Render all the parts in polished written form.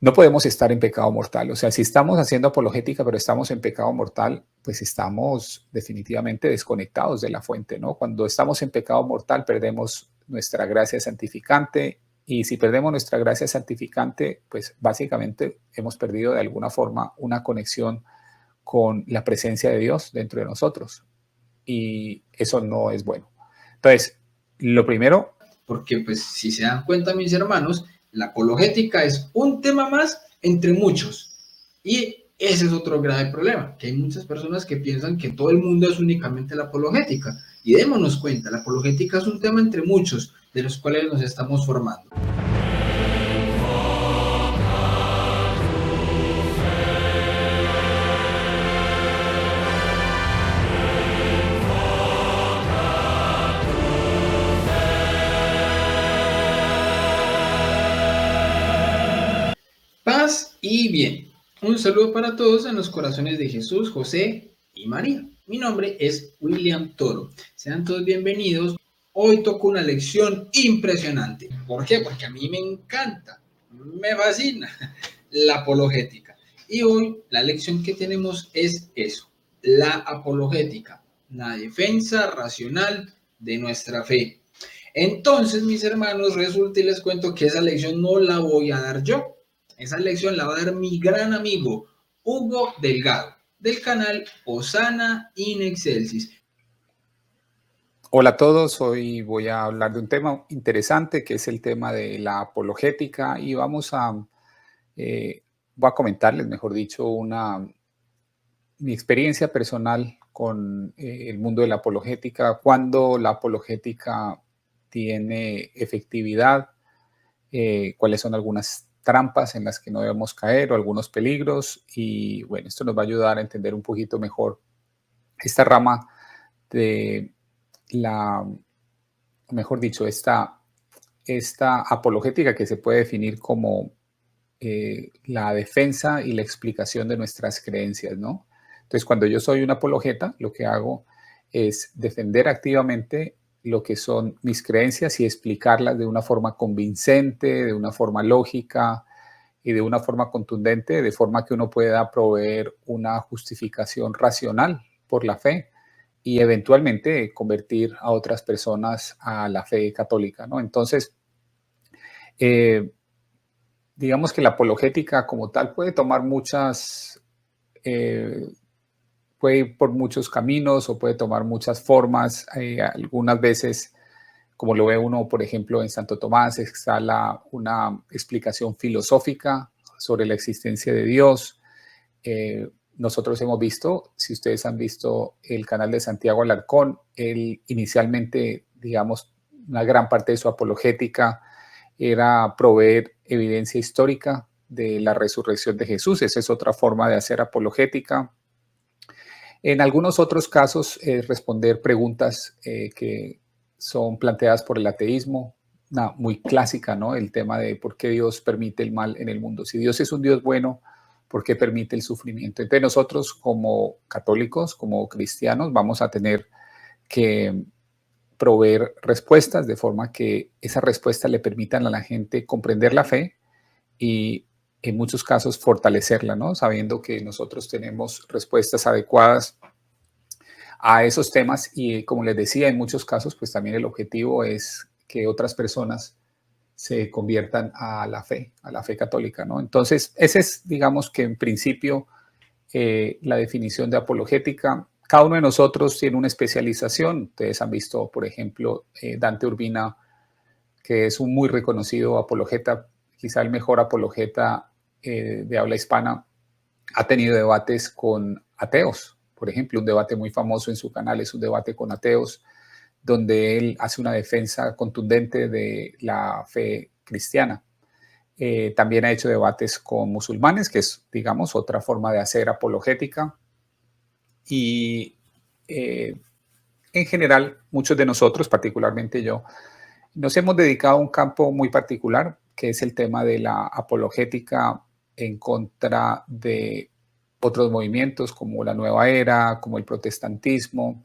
no podemos estar en pecado mortal. O sea, si estamos haciendo apologética, pero estamos en pecado mortal, pues estamos definitivamente desconectados de la fuente, ¿no? Cuando estamos en pecado mortal, perdemos nuestra gracia santificante. Y si perdemos nuestra gracia santificante, pues básicamente hemos perdido de alguna forma una conexión con la presencia de Dios dentro de nosotros. Y eso no es bueno. Entonces, lo primero, Porque pues si se dan cuenta mis hermanos, la apologética es un tema más entre muchos. Y ese es otro grave problema, que hay muchas personas que piensan que todo el mundo es únicamente la apologética. Y démonos cuenta, la apologética es un tema entre muchos, de los cuales nos estamos formando. Paz y bien. Un saludo para todos en los corazones de Jesús, José y María. Mi nombre es William Toro. Sean todos bienvenidos. Hoy toco una lección impresionante. ¿Por qué? Porque a mí me encanta, me fascina la apologética. Y hoy la lección que tenemos es eso, la apologética, la defensa racional de nuestra fe. Entonces, mis hermanos, resulta y les cuento que esa lección no la voy a dar yo. Esa lección la va a dar mi gran amigo Hugo Delgado, del canal Osana in Excelsis. hola a todos, hoy voy a hablar de un tema interesante que es el tema de la apologética y eh, voy a comentarles, mejor dicho, mi experiencia personal con el mundo de la apologética, cuándo la apologética tiene efectividad, cuáles son algunas trampas en las que no debemos caer o algunos peligros y bueno, esto nos va a ayudar a entender un poquito mejor esta rama de la, mejor dicho, esta apologética que se puede definir como la defensa y la explicación de nuestras creencias, ¿no? Entonces, cuando yo soy un apologeta, lo que hago es defender activamente lo que son mis creencias y explicarlas de una forma convincente, de una forma lógica y de una forma contundente, de forma que uno pueda proveer una justificación racional por la fe y eventualmente convertir a otras personas a la fe católica, ¿no? Entonces, eh, digamos que la apologética como tal puede tomar eh, puede ir por muchos caminos o puede tomar muchas formas. Algunas veces, como lo ve uno, por ejemplo, en Santo Tomás, está una explicación filosófica sobre la existencia de Dios. Nosotros hemos visto, si ustedes han visto el canal de Santiago Alarcón, él inicialmente, digamos, una gran parte de su apologética era proveer evidencia histórica de la resurrección de Jesús. Esa es otra forma de hacer apologética. En algunos otros casos, responder preguntas que son planteadas por el ateísmo, una muy clásica, ¿no? El tema de por qué Dios permite el mal en el mundo. Si Dios es un Dios bueno, ¿por qué permite el sufrimiento? Entonces nosotros como católicos, como cristianos, vamos a tener que proveer respuestas de forma que esas respuestas le permitan a la gente comprender la fe y en muchos casos fortalecerla, ¿no? Sabiendo que nosotros tenemos respuestas adecuadas a esos temas y como les decía, en muchos casos, pues también el objetivo es que otras personas se conviertan a la fe católica, ¿no? Entonces, ese es, digamos que en principio, la definición de apologética. Cada uno de nosotros tiene una especialización. Ustedes han visto, por ejemplo, Dante Urbina, que es un muy reconocido apologeta, quizá el mejor apologeta de habla hispana, ha tenido debates con ateos. Por ejemplo, un debate muy famoso en su canal es un debate con ateos, donde él hace una defensa contundente de la fe cristiana. También ha hecho debates con musulmanes, que es, digamos, otra forma de hacer apologética. Y eh, en general, muchos de nosotros, particularmente yo, nos hemos dedicado a un campo muy particular, que es el tema de la apologética en contra de otros movimientos como la nueva era, como el protestantismo,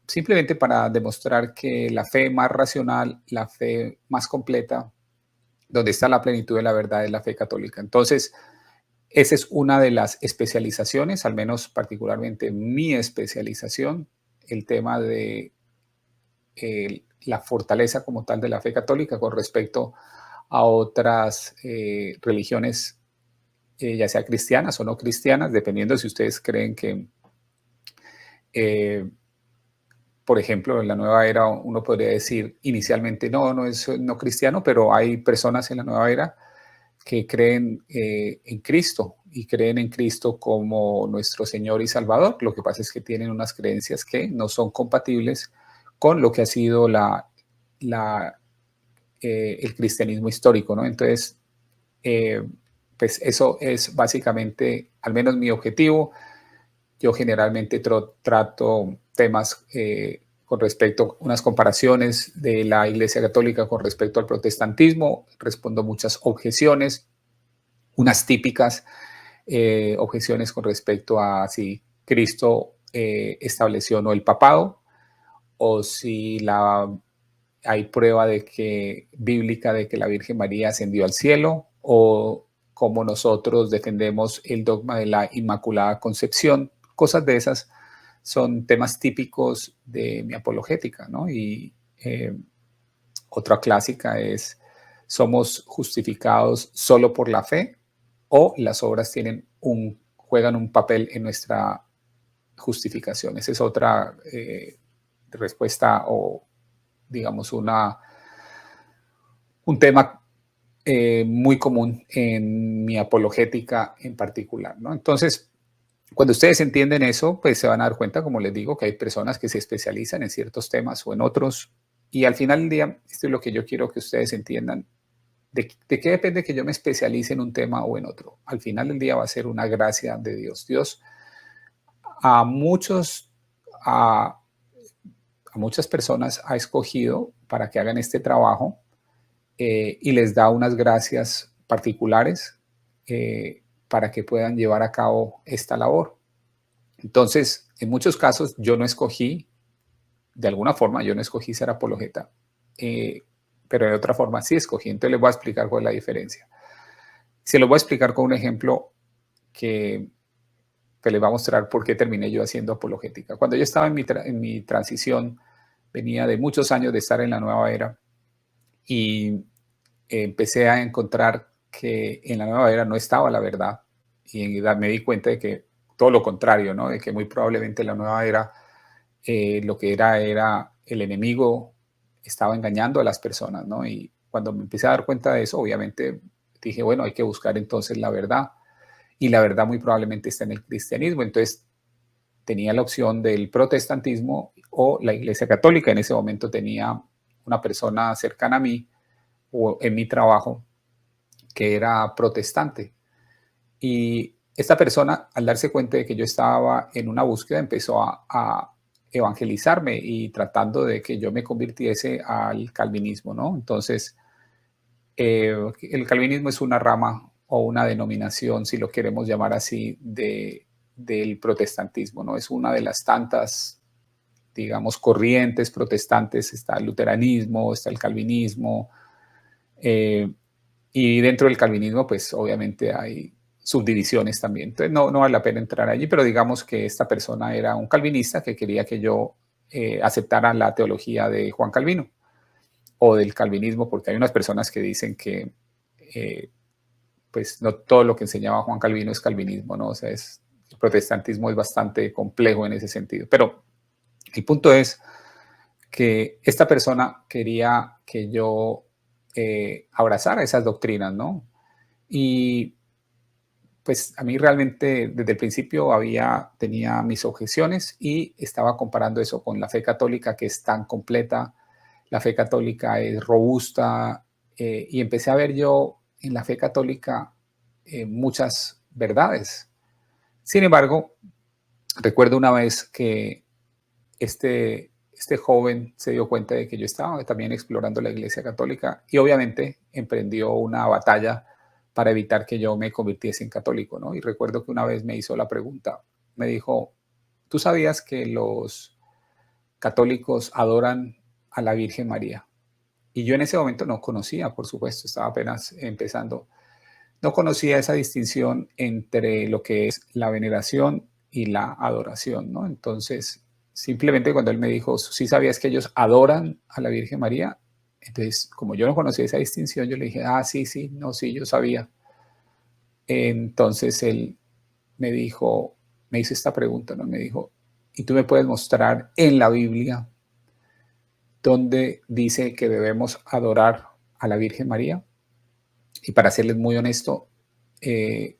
simplemente para demostrar que la fe más racional, la fe más completa, donde está la plenitud de la verdad es la fe católica. Entonces, esa es una de las especializaciones, al menos particularmente mi especialización, el tema de la fortaleza como tal de la fe católica con respecto a otras religiones, ya sea cristianas o no cristianas, dependiendo si ustedes creen que, eh, por ejemplo, en la nueva era uno podría decir inicialmente no es no cristiano, pero hay personas en la nueva era que creen en Cristo y creen en Cristo como nuestro Señor y Salvador. Lo que pasa es que tienen unas creencias que no son compatibles con lo que ha sido la, el cristianismo histórico, ¿no? Entonces, eh, pues eso es básicamente, al menos mi objetivo. Yo generalmente trato temas con respecto a unas comparaciones de la Iglesia Católica con respecto al protestantismo, respondo muchas objeciones, unas típicas objeciones con respecto a si Cristo estableció o no el papado, o si hay prueba de que, bíblica de que la Virgen María ascendió al cielo, o cómo nosotros defendemos el dogma de la Inmaculada Concepción. Cosas de esas son temas típicos de mi apologética, ¿no? Y otra clásica es, ¿somos justificados solo por la fe o las obras juegan un papel en nuestra justificación? Esa es otra respuesta o, digamos, un tema muy común en mi apologética en particular, ¿no? Entonces, cuando ustedes entienden eso, pues se van a dar cuenta, como les digo, que hay personas que se especializan en ciertos temas o en otros. Y al final del día, esto es lo que yo quiero que ustedes entiendan. ¿De qué depende que yo me especialice en un tema o en otro? Al final del día va a ser una gracia de Dios. Dios a muchos, a, a muchas personas ha escogido para que hagan este trabajo y les da unas gracias particulares para que puedan llevar a cabo esta labor. Entonces, en muchos casos yo no escogí, de alguna forma, yo no escogí ser apologeta, pero de otra forma sí escogí. Entonces les voy a explicar cuál es la diferencia. Se lo voy a explicar con un ejemplo que les va a mostrar por qué terminé yo haciendo apologética. Cuando yo estaba en mi transición, venía de muchos años de estar en la nueva era y empecé a encontrar que en la nueva era no estaba la verdad y en edad me di cuenta de que todo lo contrario, ¿no? De que muy probablemente la nueva era lo que era el enemigo estaba engañando a las personas, ¿no? Y cuando me empecé a dar cuenta de eso, obviamente dije, bueno, hay que buscar entonces la verdad y la verdad muy probablemente está en el cristianismo. Entonces tenía la opción del protestantismo o la Iglesia Católica. En ese momento tenía una persona cercana a mí o en mi trabajo que era protestante. Y esta persona, al darse cuenta de que yo estaba en una búsqueda, empezó a evangelizarme y tratando de que yo me convirtiese al calvinismo, ¿no? Entonces, el calvinismo es una rama o una denominación, si lo queremos llamar así, del protestantismo, ¿no? Es una de las tantas, digamos, corrientes protestantes. Está el luteranismo, está el calvinismo, y dentro del calvinismo, pues obviamente hay subdivisiones también. Entonces no vale la pena entrar allí, pero digamos que esta persona era un calvinista que quería que yo aceptara la teología de Juan Calvino o del calvinismo, porque hay unas personas que dicen que pues no todo lo que enseñaba Juan Calvino es calvinismo, ¿no? O sea, el protestantismo es bastante complejo en ese sentido. Pero el punto es que esta persona quería que yo abrazara esas doctrinas, ¿no? Y pues a mí realmente desde el principio tenía mis objeciones y estaba comparando eso con la fe católica, que es tan completa, la fe católica es robusta, y empecé a ver yo en la fe católica muchas verdades. Sin embargo, recuerdo una vez que este joven se dio cuenta de que yo estaba también explorando la Iglesia Católica y obviamente emprendió una batalla para evitar que yo me convirtiese en católico, ¿no? Y recuerdo que una vez me hizo la pregunta, me dijo, ¿tú sabías que los católicos adoran a la Virgen María? Y yo en ese momento no conocía, por supuesto, estaba apenas empezando, no conocía esa distinción entre lo que es la veneración y la adoración, ¿no? Entonces, simplemente cuando él me dijo, ¿sí sabías que ellos adoran a la Virgen María? Entonces, como yo no conocía esa distinción, yo le dije, ah, sí, sí, no, sí, yo sabía. Entonces él me dijo, me hizo esta pregunta, ¿no? Me dijo, ¿y tú me puedes mostrar en la Biblia donde dice que debemos adorar a la Virgen María? Y para serles muy honesto, eh,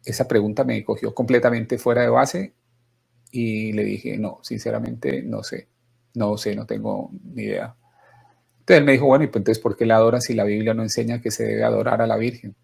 esa pregunta me cogió completamente fuera de base y le dije, no, sinceramente no sé, no sé, no tengo ni idea. Entonces él me dijo, bueno, y pues entonces, ¿por qué la adoras si la Biblia no enseña que se debe adorar a la Virgen?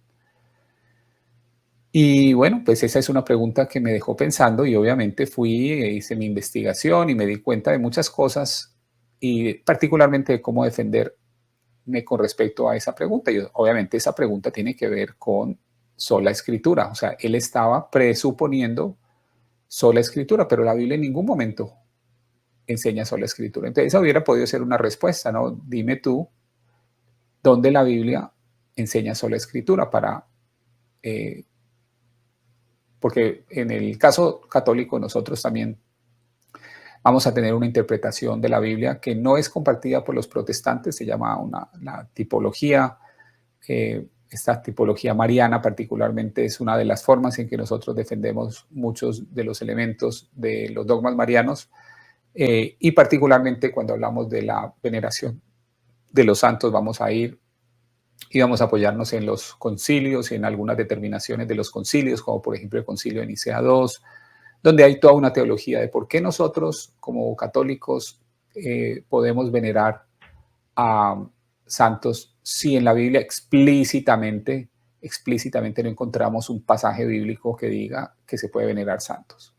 Y bueno, pues esa es una pregunta que me dejó pensando y obviamente fui e hice mi investigación y me di cuenta de muchas cosas y particularmente de cómo defenderme con respecto a esa pregunta. Y obviamente esa pregunta tiene que ver con sola escritura. O sea, él estaba presuponiendo sola escritura, pero la Biblia en ningún momento enseña sola escritura. Entonces esa hubiera podido ser una respuesta, ¿no? Dime tú dónde la Biblia enseña sola escritura para... Eh, porque en el caso católico nosotros también vamos a tener una interpretación de la Biblia que no es compartida por los protestantes, se llama la tipología. Esta tipología mariana particularmente es una de las formas en que nosotros defendemos muchos de los elementos de los dogmas marianos, y particularmente cuando hablamos de la veneración de los santos vamos a ir y vamos a apoyarnos en los concilios y en algunas determinaciones de los concilios, como por ejemplo el concilio de Nicea II, donde hay toda una teología de por qué nosotros como católicos podemos venerar a santos si en la Biblia explícitamente no encontramos un pasaje bíblico que diga que se puede venerar santos.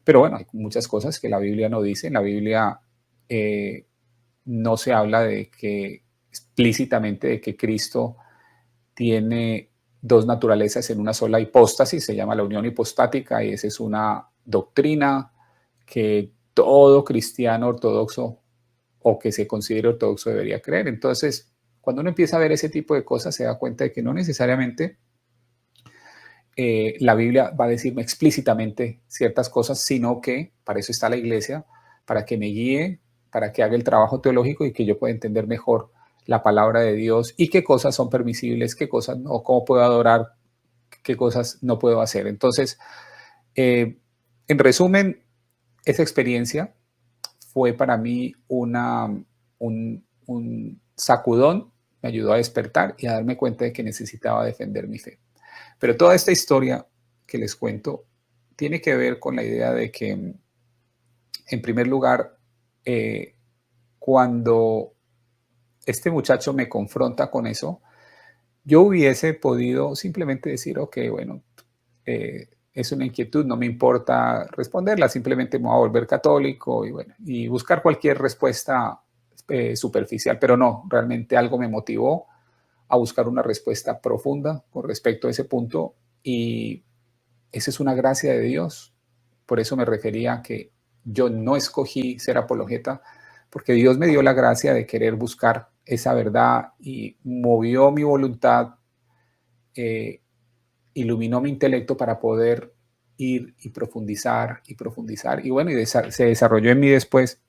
Pero bueno, hay muchas cosas que la Biblia no dice. En la Biblia no se habla de que explícitamente de que Cristo tiene dos naturalezas en una sola hipóstasis, se llama la unión hipostática y esa es una doctrina que todo cristiano ortodoxo o que se considere ortodoxo debería creer. Entonces, cuando uno empieza a ver ese tipo de cosas, se da cuenta de que no necesariamente la Biblia va a decirme explícitamente ciertas cosas, sino que para eso está la iglesia, para que me guíe, para que haga el trabajo teológico y que yo pueda entender mejor la palabra de Dios y qué cosas son permisibles, qué cosas no, cómo puedo adorar, qué cosas no puedo hacer. Entonces, en resumen, esa experiencia fue para mí un sacudón, me ayudó a despertar y a darme cuenta de que necesitaba defender mi fe. Pero toda esta historia que les cuento tiene que ver con la idea de que, en primer lugar, cuando este muchacho me confronta con eso, yo hubiese podido simplemente decir, ok, bueno, es una inquietud, no me importa responderla, simplemente me voy a volver católico y, bueno, y buscar cualquier respuesta superficial, pero no, realmente algo me motivó a buscar una respuesta profunda con respecto a ese punto y esa es una gracia de Dios. Por eso me refería a que yo no escogí ser apologeta, porque Dios me dio la gracia de querer buscar esa verdad y movió mi voluntad, eh, iluminó mi intelecto para poder ir y profundizar y profundizar. Y bueno, se desarrolló en mí después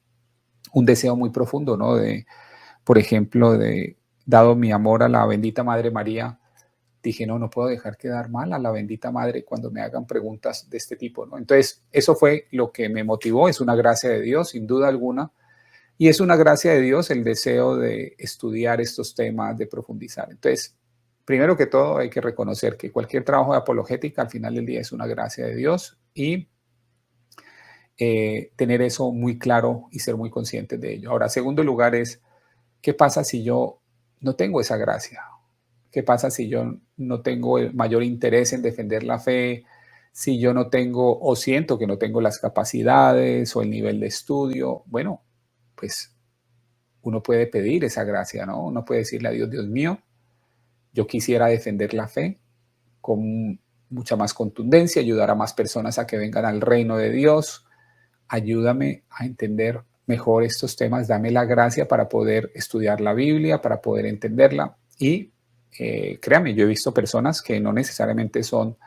un deseo muy profundo, ¿no? De, por ejemplo, dado mi amor a la bendita Madre María, dije, no, no puedo dejar quedar mal a la bendita Madre cuando me hagan preguntas de este tipo, ¿no? Entonces, eso fue lo que me motivó, es una gracia de Dios, sin duda alguna, y es una gracia de Dios el deseo de estudiar estos temas, de profundizar. Entonces, primero que todo, hay que reconocer que cualquier trabajo de apologética al final del día es una gracia de Dios y tener eso muy claro y ser muy conscientes de ello. Ahora, segundo lugar es, ¿qué pasa si yo no tengo esa gracia? ¿Qué pasa si yo no tengo el mayor interés en defender la fe? Si yo no tengo o siento que no tengo las capacidades o el nivel de estudio, bueno, pues uno puede pedir esa gracia, ¿no? Uno puede decirle a Dios, Dios mío, yo quisiera defender la fe con mucha más contundencia, ayudar a más personas a que vengan al reino de Dios. Ayúdame a entender mejor estos temas, dame la gracia para poder estudiar la Biblia, para poder entenderla. Y créame, yo he visto personas que no necesariamente son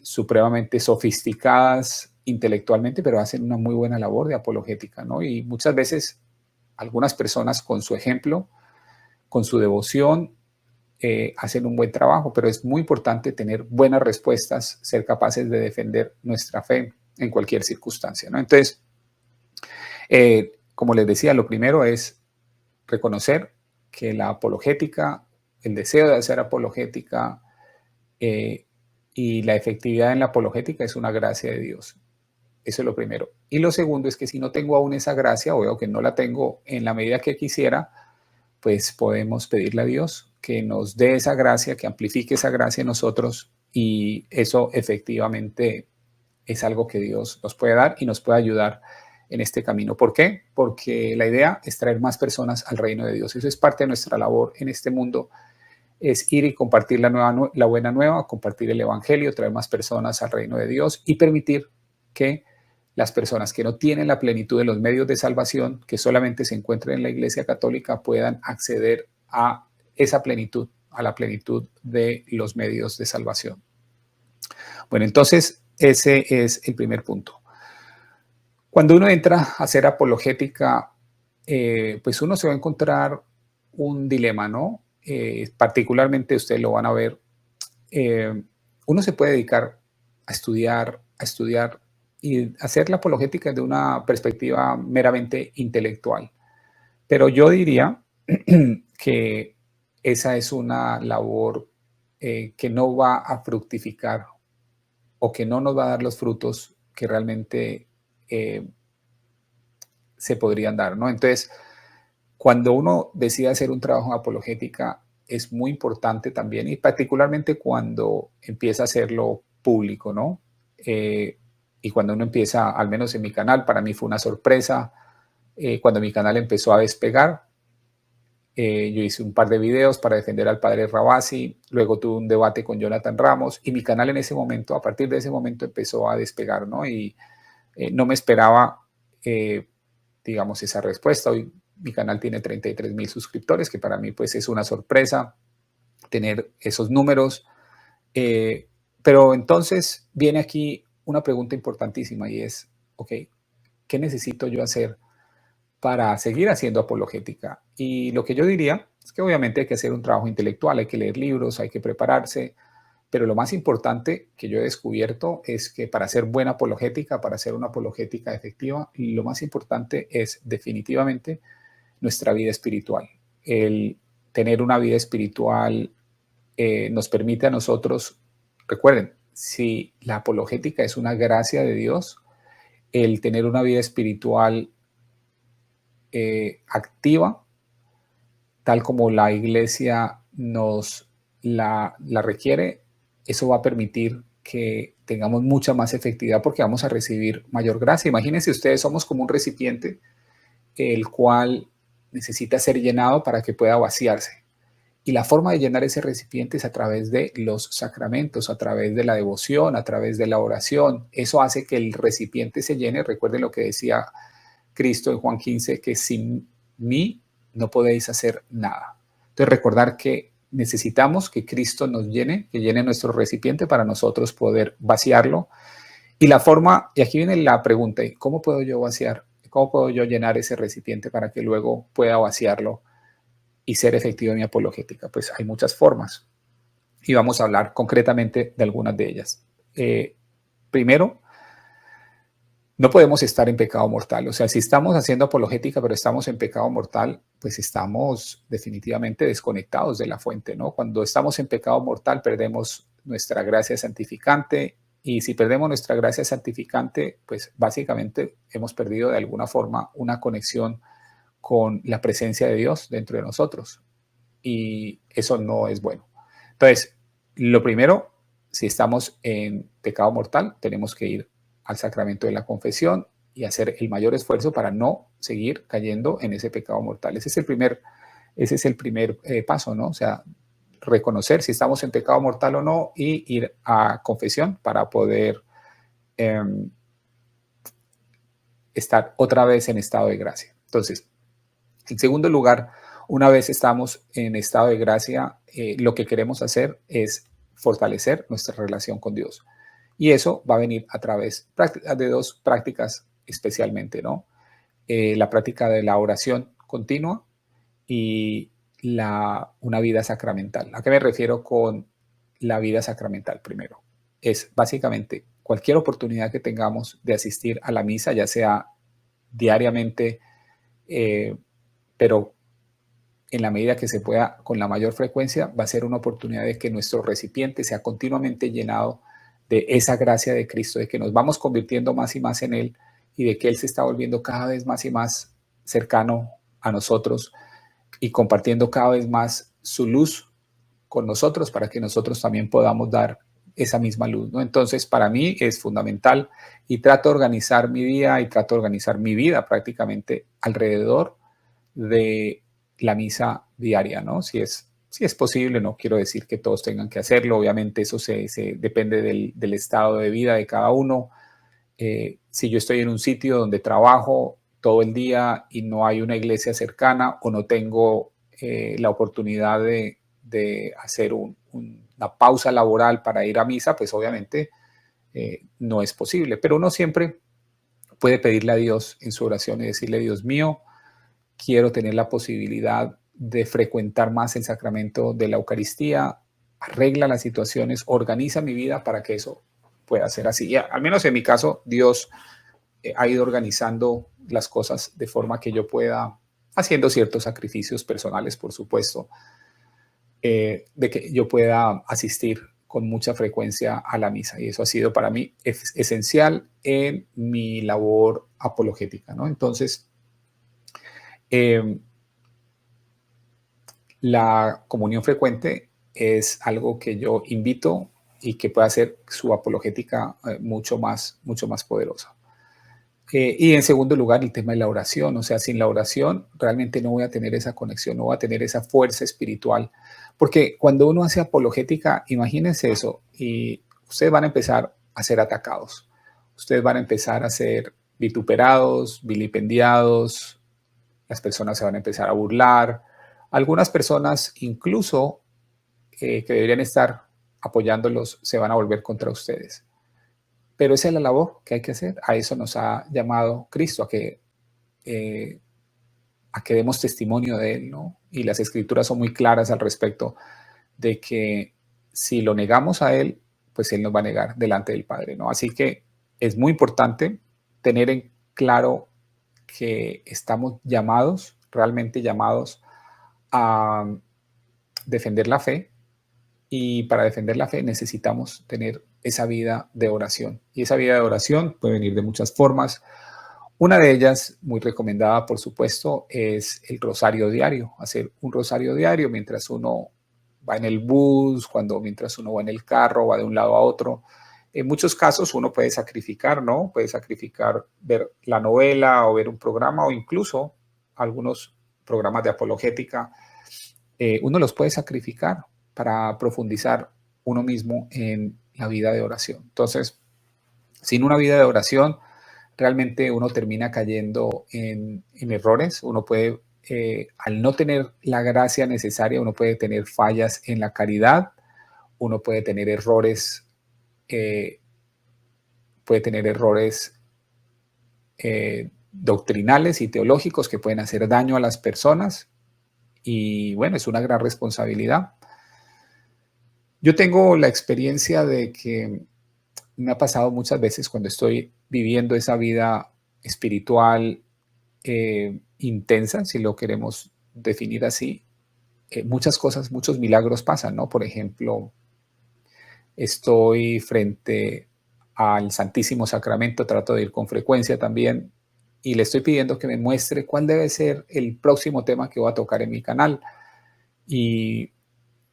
supremamente sofisticadas intelectualmente, pero hacen una muy buena labor de apologética, ¿no? Y muchas veces algunas personas con su ejemplo, con su devoción, hacen un buen trabajo, pero es muy importante tener buenas respuestas, ser capaces de defender nuestra fe en cualquier circunstancia, ¿no? Entonces, como les decía, lo primero es reconocer que la apologética, el deseo de hacer apologética y la efectividad en la apologética es una gracia de Dios. Eso es lo primero. Y lo segundo es que si no tengo aún esa gracia o veo que no la tengo en la medida que quisiera, pues podemos pedirle a Dios que nos dé esa gracia, que amplifique esa gracia en nosotros, y eso efectivamente es algo que Dios nos puede dar y nos puede ayudar en este camino. ¿Por qué? Porque la idea es traer más personas al reino de Dios. Eso es parte de nuestra labor en este mundo, es ir y compartir la buena nueva, compartir el evangelio, traer más personas al reino de Dios y permitir que las personas que no tienen la plenitud de los medios de salvación, que solamente se encuentran en la Iglesia Católica, puedan acceder a esa plenitud, a la plenitud de los medios de salvación. Bueno, entonces ese es el primer punto. Cuando uno entra a hacer apologética, pues uno se va a encontrar un dilema, ¿no? Particularmente ustedes lo van a ver. Uno se puede dedicar a estudiar y hacer la apologética de una perspectiva meramente intelectual. Pero yo diría que esa es una labor que no va a fructificar o que no nos va a dar los frutos que realmente se podrían dar, ¿no? Entonces, cuando uno decide hacer un trabajo en apologética, es muy importante también, y particularmente cuando empieza a hacerlo público, ¿no? Y cuando uno empieza, al menos en mi canal, para mí fue una sorpresa, cuando mi canal empezó a despegar, yo hice un par de videos para defender al padre Rabasi, luego tuve un debate con Jonathan Ramos, y mi canal en ese momento, a partir de ese momento, empezó a despegar, ¿no? Y no me esperaba, digamos, esa respuesta. Hoy mi canal tiene 33,000 suscriptores, que para mí pues es una sorpresa tener esos números. Pero entonces viene aquí una pregunta importantísima y es, ok, ¿qué necesito yo hacer para seguir haciendo apologética? Y lo que yo diría es que obviamente hay que hacer un trabajo intelectual, hay que leer libros, hay que prepararse, pero lo más importante que yo he descubierto es que para hacer buena apologética, para hacer una apologética efectiva, lo más importante es definitivamente nuestra vida espiritual. El tener una vida espiritual nos permite a nosotros, recuerden, si la apologética es una gracia de Dios, el tener una vida espiritual activa, tal como la iglesia nos la requiere, eso va a permitir que tengamos mucha más efectividad porque vamos a recibir mayor gracia. Imagínense ustedes, somos como un recipiente el cual necesita ser llenado para que pueda vaciarse. Y la forma de llenar ese recipiente es a través de los sacramentos, a través de la devoción, a través de la oración. Eso hace que el recipiente se llene. Recuerden lo que decía Cristo en Juan 15, que sin mí no podéis hacer nada. Entonces recordar que necesitamos que Cristo nos llene, que llene nuestro recipiente para nosotros poder vaciarlo. Y la forma, y aquí viene la pregunta, ¿cómo puedo yo vaciar? ¿Cómo puedo yo llenar ese recipiente para que luego pueda vaciarlo y ser efectivo en mi apologética? Pues hay muchas formas y vamos a hablar concretamente de algunas de ellas. Primero, no podemos estar en pecado mortal. O sea, si estamos haciendo apologética pero estamos en pecado mortal, pues estamos definitivamente desconectados de la fuente, ¿no? Cuando estamos en pecado mortal perdemos nuestra gracia santificante, y si perdemos nuestra gracia santificante, pues básicamente hemos perdido de alguna forma una conexión con la presencia de Dios dentro de nosotros, y eso no es bueno. Entonces, lo primero, si estamos en pecado mortal, tenemos que ir al sacramento de la confesión y hacer el mayor esfuerzo para no seguir cayendo en ese pecado mortal. Ese es el primer paso, ¿no? O sea, reconocer si estamos en pecado mortal o no y ir a confesión para poder estar otra vez en estado de gracia. Entonces, en segundo lugar, una vez estamos en estado de gracia, lo que queremos hacer es fortalecer nuestra relación con Dios. Y eso va a venir a través de dos prácticas especialmente, ¿no? La práctica de la oración continua y una vida sacramental. ¿A qué me refiero con la vida sacramental primero? Es básicamente cualquier oportunidad que tengamos de asistir a la misa, ya sea diariamente, pero en la medida que se pueda, con la mayor frecuencia, va a ser una oportunidad de que nuestro recipiente sea continuamente llenado de esa gracia de Cristo, de que nos vamos convirtiendo más y más en Él y de que Él se está volviendo cada vez más y más cercano a nosotros y compartiendo cada vez más su luz con nosotros para que nosotros también podamos dar esa misma luz, ¿no? Entonces, para mí es fundamental y trato de organizar mi día y trato de organizar mi vida prácticamente alrededor de la misa diaria, ¿no? Si es posible, no quiero decir que todos tengan que hacerlo, obviamente eso se depende del estado de vida de cada uno. Si yo estoy en un sitio donde trabajo todo el día y no hay una iglesia cercana o no tengo la oportunidad de hacer una pausa laboral para ir a misa, pues obviamente no es posible. Pero uno siempre puede pedirle a Dios en su oración y decirle, Dios mío, quiero tener la posibilidad de frecuentar más el sacramento de la Eucaristía, arregla las situaciones, organiza mi vida para que eso pueda ser así. Y al menos en mi caso, Dios ha ido organizando las cosas de forma que yo pueda, haciendo ciertos sacrificios personales, por supuesto, de que yo pueda asistir con mucha frecuencia a la misa. Y eso ha sido para mí esencial en mi labor apologética, ¿no? Entonces, la comunión frecuente es algo que yo invito y que puede hacer su apologética mucho más poderosa. Y en segundo lugar, el tema de la oración. O sea, sin la oración realmente no voy a tener esa conexión, no voy a tener esa fuerza espiritual. Porque cuando uno hace apologética, imagínense eso, y ustedes van a empezar a ser atacados. Ustedes van a empezar a ser vituperados, vilipendiados, las personas se van a empezar a burlar. Algunas personas, incluso que deberían estar apoyándolos, se van a volver contra ustedes. Pero esa es la labor que hay que hacer. A eso nos ha llamado Cristo, a que demos testimonio de Él, ¿no? Y las Escrituras son muy claras al respecto de que si lo negamos a Él, pues Él nos va a negar delante del Padre, ¿no? Así que es muy importante tener en claro que estamos llamados, realmente llamados a defender la fe, y para defender la fe necesitamos tener esa vida de oración. Y esa vida de oración puede venir de muchas formas. Una de ellas, muy recomendada por supuesto, es el rosario diario. Hacer un rosario diario mientras uno va en el bus, mientras uno va en el carro, va de un lado a otro. En muchos casos uno puede sacrificar, ¿no? Puede sacrificar ver la novela o ver un programa o incluso algunos programas de apologética. Uno los puede sacrificar para profundizar uno mismo en la vida de oración. Entonces, sin una vida de oración, realmente uno termina cayendo en errores. Uno puede, al no tener la gracia necesaria, uno puede tener fallas en la caridad, uno puede tener errores, doctrinales y teológicos que pueden hacer daño a las personas. Y bueno, es una gran responsabilidad. Yo tengo la experiencia de que me ha pasado muchas veces cuando estoy viviendo esa vida espiritual intensa, si lo queremos definir así, muchas cosas, muchos milagros pasan, ¿no? Por ejemplo, estoy frente al Santísimo Sacramento, trato de ir con frecuencia también, y le estoy pidiendo que me muestre cuál debe ser el próximo tema que voy a tocar en mi canal. Y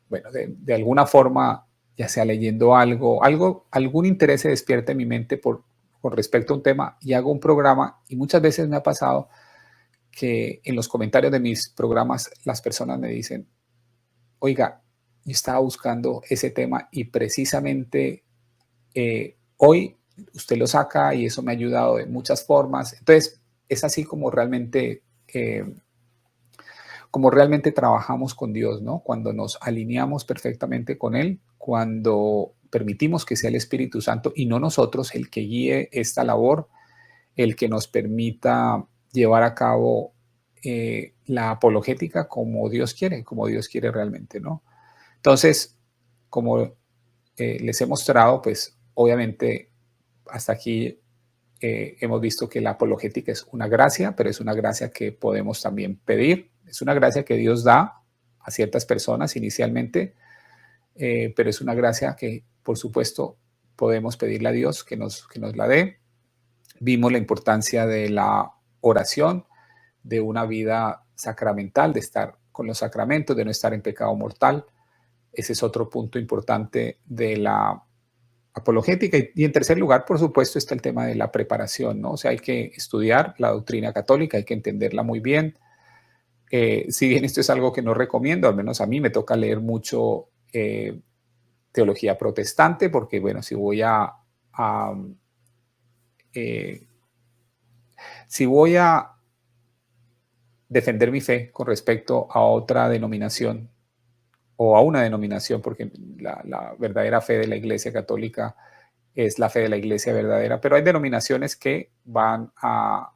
bueno, de alguna forma, ya sea leyendo algún interés se despierta en mi mente con respecto a un tema y hago un programa, y muchas veces me ha pasado que en los comentarios de mis programas las personas me dicen, oiga, yo estaba buscando ese tema y precisamente hoy usted lo saca y eso me ha ayudado de muchas formas. Entonces, es así como realmente trabajamos con Dios, ¿no? Cuando nos alineamos perfectamente con Él, cuando permitimos que sea el Espíritu Santo y no nosotros el que guíe esta labor, el que nos permita llevar a cabo la apologética como Dios quiere realmente, ¿no? Entonces, como les he mostrado, pues obviamente hasta aquí hemos visto que la apologética es una gracia, pero es una gracia que podemos también pedir. Es una gracia que Dios da a ciertas personas inicialmente, pero es una gracia que, por supuesto, podemos pedirle a Dios que nos la dé. Vimos la importancia de la oración, de una vida sacramental, de estar con los sacramentos, de no estar en pecado mortal. Ese es otro punto importante de la apologética. Y en tercer lugar, por supuesto, está el tema de la preparación, ¿no? O sea, hay que estudiar la doctrina católica, hay que entenderla muy bien. Si bien esto es algo que no recomiendo, al menos a mí me toca leer mucho teología protestante, porque, bueno, a eh, si voy a defender mi fe con respecto a otra denominación o a una denominación, porque la verdadera fe de la Iglesia Católica es la fe de la Iglesia verdadera, pero hay denominaciones que van a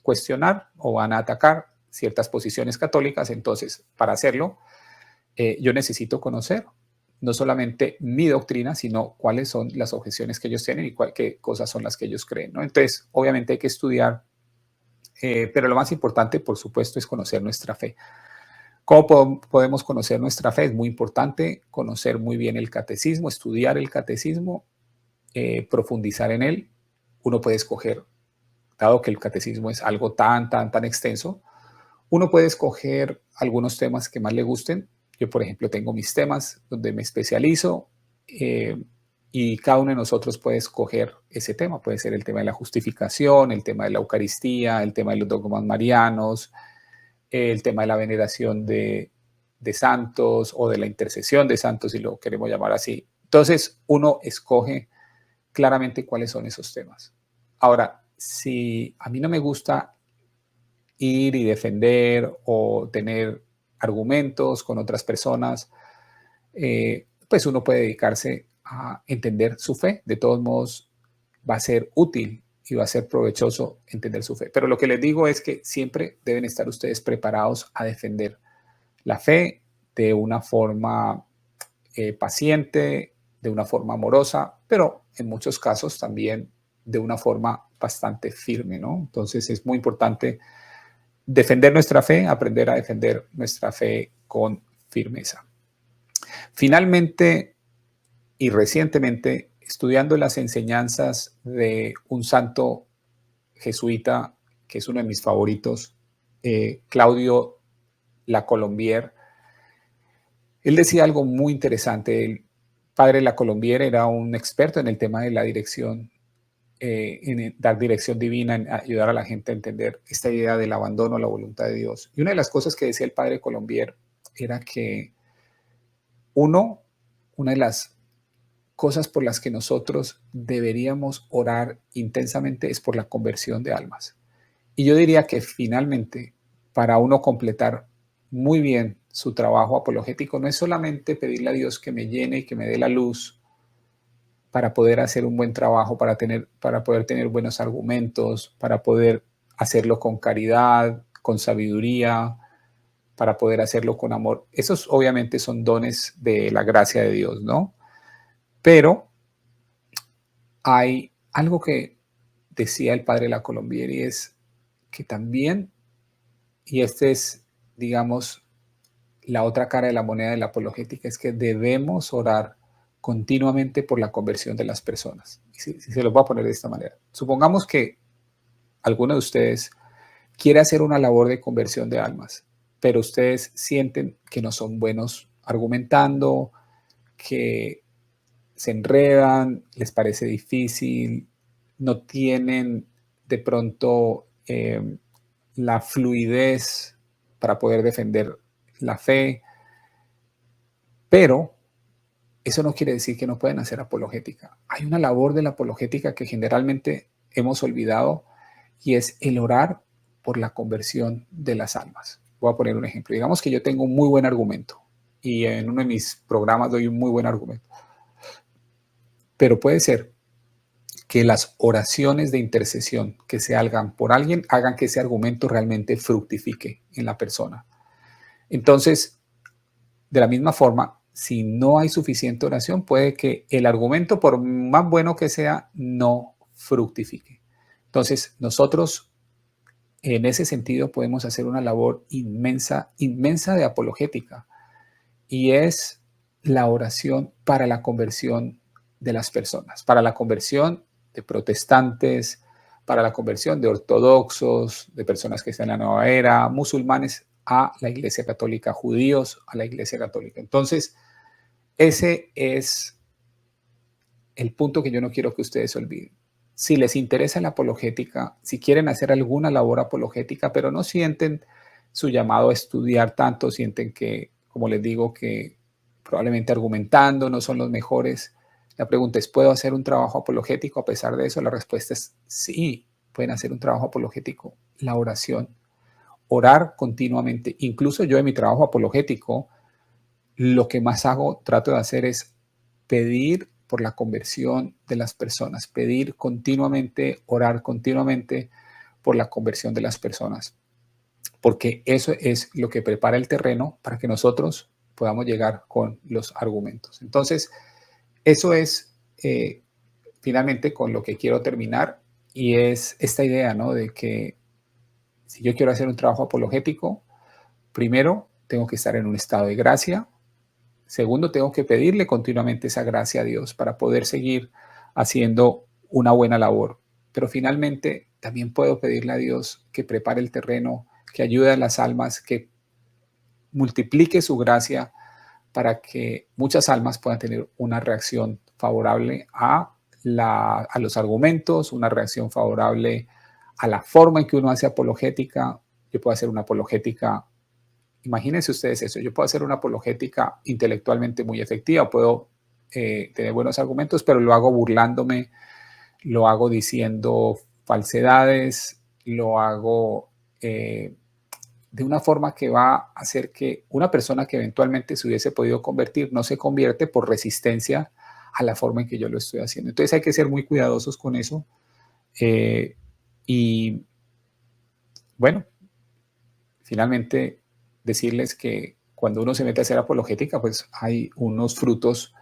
cuestionar o van a atacar ciertas posiciones católicas. Entonces, para hacerlo, yo necesito conocer no solamente mi doctrina, sino cuáles son las objeciones que ellos tienen y qué cosas son las que ellos creen, ¿no? Entonces, obviamente hay que estudiar, pero lo más importante, por supuesto, es conocer nuestra fe. ¿Cómo podemos conocer nuestra fe? Es muy importante conocer muy bien el catecismo, estudiar el catecismo, profundizar en él. Uno puede escoger, dado que el catecismo es algo tan extenso, uno puede escoger algunos temas que más le gusten. Yo, por ejemplo, tengo mis temas donde me especializo, y cada uno de nosotros puede escoger ese tema. Puede ser el tema de la justificación, el tema de la Eucaristía, el tema de los dogmas marianos, el tema de la veneración de santos o de la intercesión de santos, si lo queremos llamar así. Entonces, uno escoge claramente cuáles son esos temas. Ahora, si a mí no me gusta ir y defender o tener argumentos con otras personas, pues uno puede dedicarse a entender su fe. De todos modos, va a ser útil y va a ser provechoso entender su fe. Pero lo que les digo es que siempre deben estar ustedes preparados a defender la fe de una forma paciente, de una forma amorosa, pero en muchos casos también de una forma bastante firme, ¿no? Entonces es muy importante defender nuestra fe, aprender a defender nuestra fe con firmeza. Finalmente y recientemente, estudiando las enseñanzas de un santo jesuita que es uno de mis favoritos, Claudio La Colombière, él decía algo muy interesante. El padre La Colombière era un experto en el tema de la dirección, en dar dirección divina, en ayudar a la gente a entender esta idea del abandono a la voluntad de Dios. Y una de las cosas que decía el padre Colombière era que una de las cosas por las que nosotros deberíamos orar intensamente es por la conversión de almas. Y yo diría que finalmente, para uno completar muy bien su trabajo apologético, no es solamente pedirle a Dios que me llene y que me dé la luz para poder hacer un buen trabajo, para poder tener buenos argumentos, para poder hacerlo con caridad, con sabiduría, para poder hacerlo con amor. Esos obviamente son dones de la gracia de Dios, ¿no? Pero hay algo que decía el padre La Colombière, y es que también, y este es, digamos, la otra cara de la moneda de la apologética, es que debemos orar continuamente por la conversión de las personas. Y si se los voy a poner de esta manera. Supongamos que alguno de ustedes quiere hacer una labor de conversión de almas, pero ustedes sienten que no son buenos argumentando, que se enredan, les parece difícil, no tienen de pronto la fluidez para poder defender la fe, pero eso no quiere decir que no pueden hacer apologética. Hay una labor de la apologética que generalmente hemos olvidado y es el orar por la conversión de las almas. Voy a poner un ejemplo. Digamos que yo tengo un muy buen argumento y en uno de mis programas doy un muy buen argumento. Pero puede ser que las oraciones de intercesión que se hagan por alguien hagan que ese argumento realmente fructifique en la persona. Entonces, de la misma forma, si no hay suficiente oración, puede que el argumento, por más bueno que sea, no fructifique. Entonces, nosotros en ese sentido podemos hacer una labor inmensa, inmensa de apologética, y es la oración para la conversión de las personas, para la conversión de protestantes, para la conversión de ortodoxos, de personas que están en la nueva era, musulmanes a la Iglesia Católica, judíos a la Iglesia Católica. Entonces, ese es el punto que yo no quiero que ustedes olviden. Si les interesa la apologética, si quieren hacer alguna labor apologética, pero no sienten su llamado a estudiar tanto, sienten que, como les digo, que probablemente argumentando no son los mejores, la pregunta es, ¿puedo hacer un trabajo apologético a pesar de eso? La respuesta es sí, pueden hacer un trabajo apologético. La oración, orar continuamente. Incluso yo en mi trabajo apologético, lo que más hago, trato de hacer es pedir por la conversión de las personas, pedir continuamente, orar continuamente por la conversión de las personas, porque eso es lo que prepara el terreno para que nosotros podamos llegar con los argumentos. Entonces, eso es finalmente con lo que quiero terminar, y es esta idea, ¿no? De que si yo quiero hacer un trabajo apologético, primero tengo que estar en un estado de gracia. Segundo, tengo que pedirle continuamente esa gracia a Dios para poder seguir haciendo una buena labor. Pero finalmente también puedo pedirle a Dios que prepare el terreno, que ayude a las almas, que multiplique su gracia para que muchas almas puedan tener una reacción favorable a los argumentos, una reacción favorable a la forma en que uno hace apologética. Yo puedo hacer una apologética. Imagínense ustedes eso, yo puedo hacer una apologética intelectualmente muy efectiva, puedo tener buenos argumentos, pero lo hago burlándome, lo hago diciendo falsedades, lo hago de una forma que va a hacer que una persona que eventualmente se hubiese podido convertir no se convierte por resistencia a la forma en que yo lo estoy haciendo. Entonces hay que ser muy cuidadosos con eso. Y bueno, finalmente decirles que cuando uno se mete a hacer apologética, pues hay unos frutos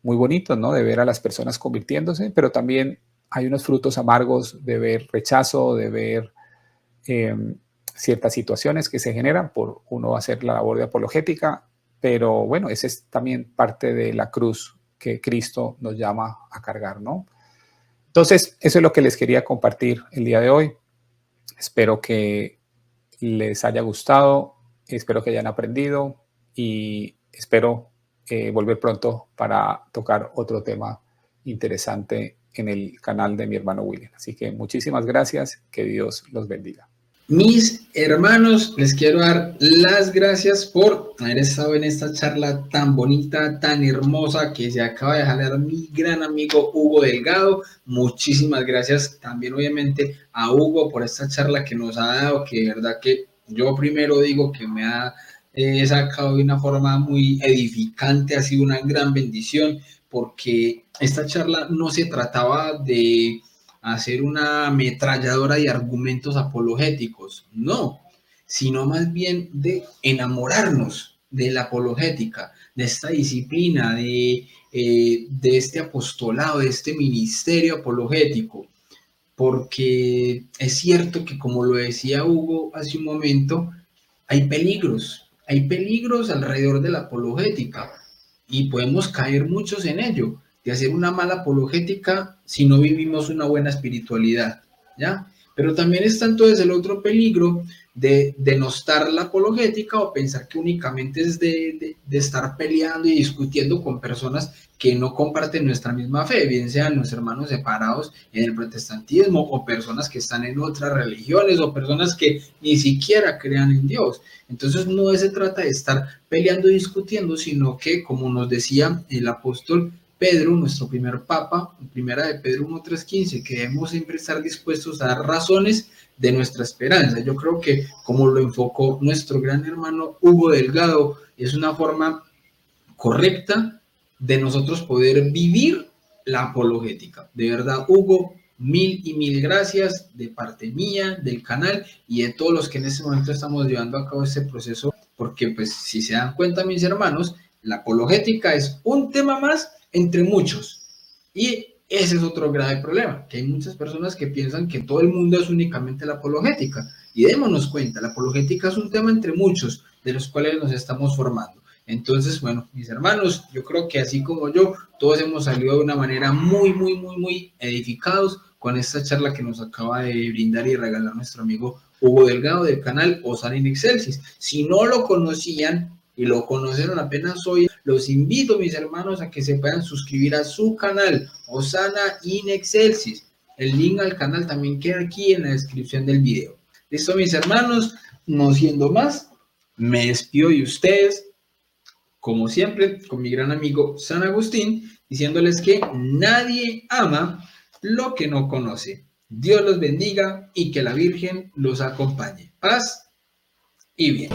muy bonitos, ¿no? De ver a las personas convirtiéndose, pero también hay unos frutos amargos de ver rechazo, de ver ciertas situaciones que se generan por uno hacer la labor de apologética, pero bueno, esa es también parte de la cruz que Cristo nos llama a cargar, ¿no? Entonces, eso es lo que les quería compartir el día de hoy. Espero que les haya gustado, espero que hayan aprendido y espero volver pronto para tocar otro tema interesante en el canal de mi hermano William. Así que muchísimas gracias, que Dios los bendiga. Mis hermanos, les quiero dar las gracias por haber estado en esta charla tan bonita, tan hermosa que se acaba de jalar mi gran amigo Hugo Delgado. Muchísimas gracias también obviamente a Hugo por esta charla que nos ha dado, que de verdad que yo primero digo que me ha sacado de una forma muy edificante, ha sido una gran bendición, porque esta charla no se trataba de hacer una ametralladora de argumentos apologéticos, no, sino más bien de enamorarnos de la apologética, de esta disciplina, de este apostolado, de este ministerio apologético, porque es cierto que, como lo decía Hugo hace un momento, hay peligros alrededor de la apologética y podemos caer muchos en ello, de hacer una mala apologética si no vivimos una buena espiritualidad, ¿ya? Pero también está entonces el otro peligro denostar la apologética o pensar que únicamente es de estar peleando y discutiendo con personas que no comparten nuestra misma fe, bien sean los hermanos separados en el protestantismo o personas que están en otras religiones o personas que ni siquiera crean en Dios. Entonces no se trata de estar peleando y discutiendo, sino que, como nos decía el apóstol Pedro, nuestro primer papa, primera de Pedro 1:3-15, que debemos siempre estar dispuestos a dar razones de nuestra esperanza. Yo creo que, como lo enfocó nuestro gran hermano Hugo Delgado, es una forma correcta de nosotros poder vivir la apologética. De verdad, Hugo, mil y mil gracias de parte mía, del canal y de todos los que en este momento estamos llevando a cabo este proceso, porque pues si se dan cuenta, mis hermanos, la apologética es un tema más entre muchos. Y ese es otro grave problema, que hay muchas personas que piensan que todo el mundo es únicamente la apologética. Y démonos cuenta, la apologética es un tema entre muchos, de los cuales nos estamos formando. Entonces, bueno, mis hermanos, yo creo que así como yo, todos hemos salido de una manera muy edificados con esta charla que nos acaba de brindar y regalar nuestro amigo Hugo Delgado del canal Hosanna in Excelsis. Si no lo conocían y lo conocieron apenas hoy, los invito, mis hermanos, a que se puedan suscribir a su canal Hosanna in Excelsis. El link al canal también queda aquí en la descripción del video. Listo, mis hermanos, no siendo más, me despido de ustedes, como siempre, con mi gran amigo San Agustín, diciéndoles que nadie ama lo que no conoce. Dios los bendiga y que la Virgen los acompañe. Paz y bien.